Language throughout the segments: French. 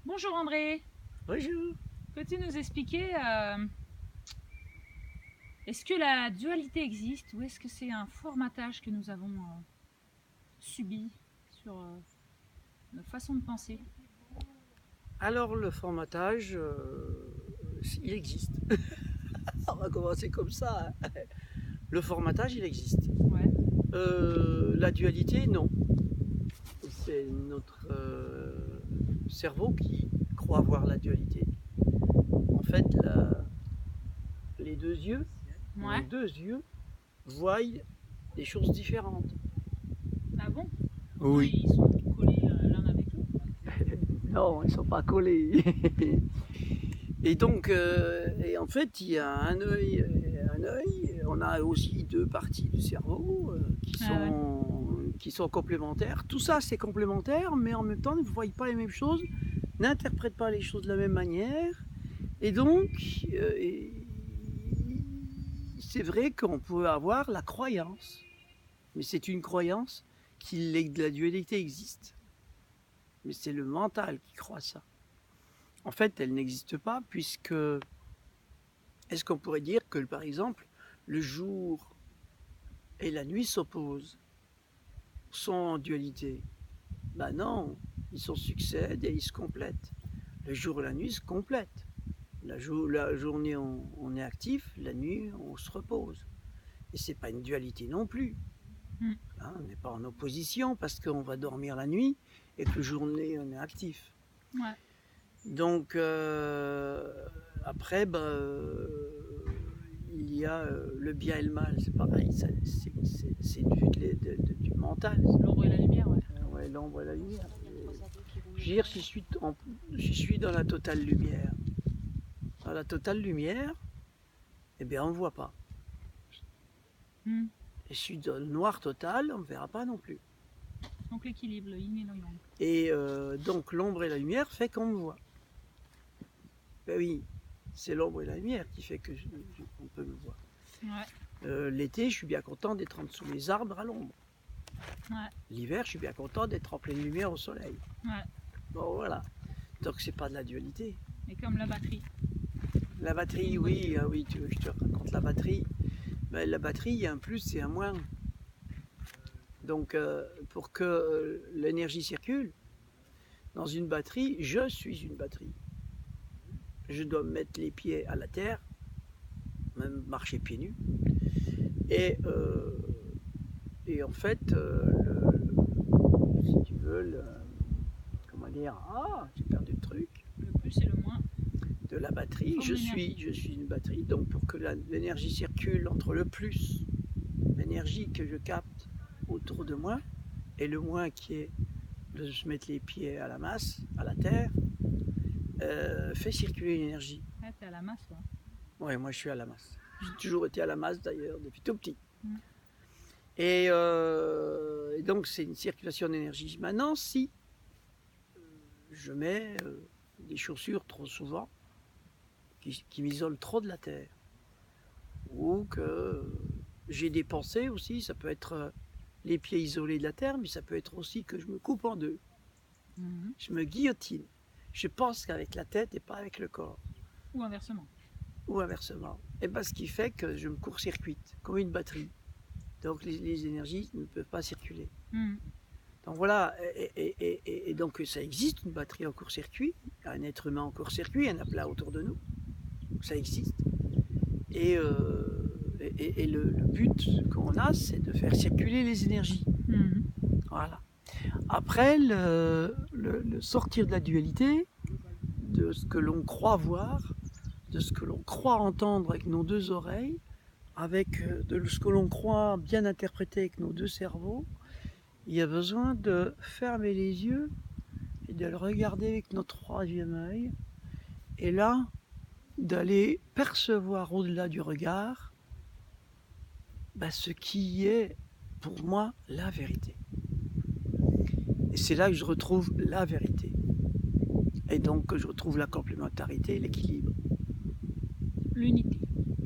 Bonjour André, Bonjour. peux-tu nous expliquer, est-ce que la dualité existe ou est-ce que c'est un formatage que nous avons subi sur notre façon de penser? Alors le formatage, il existe. On va commencer comme ça, hein. Le formatage, il existe. Ouais. La dualité, non. C'est notre cerveau qui croit voir la dualité. En fait, les deux yeux, nos Ouais. deux yeux, voient des choses différentes. Ah bon? Pourtant Oui. ils sont collés l'un avec l'autre. Non, ils ne sont pas collés. Et donc, et en fait, il y a un œil, on a aussi deux parties du cerveau Ah ouais. qui sont complémentaires. Tout ça, c'est complémentaire, mais en même temps, ne voient pas les mêmes choses, n'interprètent pas les choses de la même manière. Et donc, c'est vrai qu'on peut avoir la croyance, mais c'est une croyance que la dualité existe. Mais c'est le mental qui croit ça. En fait, elle n'existe pas puisque est-ce qu'on pourrait dire que, par exemple, le jour et la nuit s'opposent, sont en dualité? Ben non, ils se succèdent et ils se complètent. Le jour et la nuit se complètent. La journée, on est actif, la nuit, on se repose. Et c'est pas une dualité non plus. Mm. Hein, on n'est pas en opposition parce qu'on va dormir la nuit et que la journée, on est actif. Ouais. Donc, après, il y a le bien et le mal, c'est pareil, c'est du mental. L'ombre et la lumière, ouais. Ouais, l'ombre et la lumière. Je veux dire, si je suis dans la totale lumière, dans la totale lumière, eh bien, on ne voit pas. Mm. Et je suis dans le noir total, on ne verra pas non plus. Donc l'équilibre, le yin et le yang. Et donc, l'ombre et la lumière fait qu'on me voit. Ben oui, c'est l'ombre et la lumière qui fait qu'on peut me voir. Ouais. L'été, je suis bien content d'être en dessous des arbres à l'ombre. Ouais. L'hiver, je suis bien content d'être en pleine lumière au soleil. Ouais. Bon, voilà. Donc, c'est pas de la dualité. Et comme la batterie. La batterie, oui, oui, tu veux que je te raconte la batterie? Ben, la batterie, il y a un plus et un moins. Donc, pour que l'énergie circule, dans une batterie, je suis une batterie. Je dois mettre les pieds à la terre, même marcher pieds nus. Et, en fait, si tu veux, comment dire, j'ai perdu le truc. Le plus et le moins. De la batterie, je suis une batterie, donc pour que l'énergie circule entre le plus, l'énergie que je capte autour de moi, et le moins qui est de se mettre les pieds à la masse, à la terre, fait circuler l'énergie. Ah, t'es à la masse, toi. Ouais, moi je suis à la masse. J'ai toujours été à la masse d'ailleurs, depuis tout petit. Mm. Et donc c'est une circulation d'énergie. Maintenant, si je mets des chaussures trop souvent, qui m'isolent trop de la terre, ou que j'ai des pensées aussi, ça peut être les pieds isolés de la terre, mais ça peut être aussi que je me coupe en deux. Mhm. Je me guillotine. Je pense qu'avec la tête et pas avec le corps. Ou inversement. Ou inversement. Et bien, ce qui fait que je me court-circuite, comme une batterie. Donc les énergies ne peuvent pas circuler. Mm. Donc voilà, et donc ça existe une batterie en court-circuit, un être humain en court-circuit, il y en a plein autour de nous. Ça existe. Et le but qu'on a, c'est de faire circuler les énergies. Mm. Voilà. Après, le sortir de la dualité, de ce que l'on croit voir, de ce que l'on croit entendre avec nos deux oreilles, avec de ce que l'on croit bien interpréter avec nos deux cerveaux, il y a besoin de fermer les yeux et de le regarder avec notre troisième œil. Et là, d'aller percevoir au-delà du regard ce qui est pour moi la vérité. Et c'est là que je retrouve la vérité. Et donc que je retrouve la complémentarité, l'équilibre. L'unité.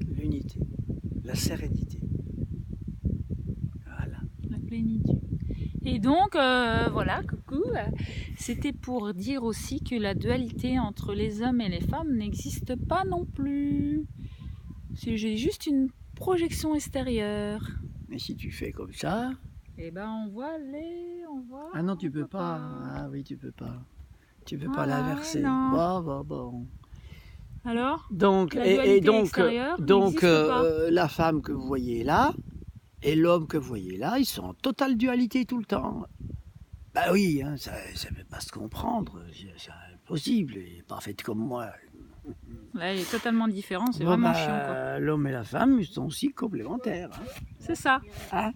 L'unité, la sérénité. Voilà. La plénitude. Et donc, voilà, coucou. C'était pour dire aussi que la dualité entre les hommes et les femmes n'existe pas non plus. C'est juste une projection extérieure. Mais si tu fais comme ça... Eh ben, on voit les... Ah non, tu peux pas. Ah oui, tu peux pas. Tu peux pas Voilà, l'inverser. non. Bon. Alors, Donc, la et dualité donc, extérieure n'existe pas. la femme que vous voyez là et l'homme que vous voyez là, ils sont en totale dualité tout le temps. Bah oui, hein, ça ne peut pas se comprendre. C'est impossible. Il n'est pas fait comme moi. Là, il est totalement différent, c'est Bon, vraiment bah, chiant, quoi. l'homme et la femme ils sont aussi complémentaires. Hein. C'est ça. Hein?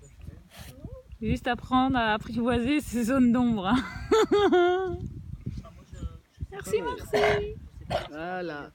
Juste apprendre à apprivoiser ces zones d'ombre. Hein. Merci. Voilà.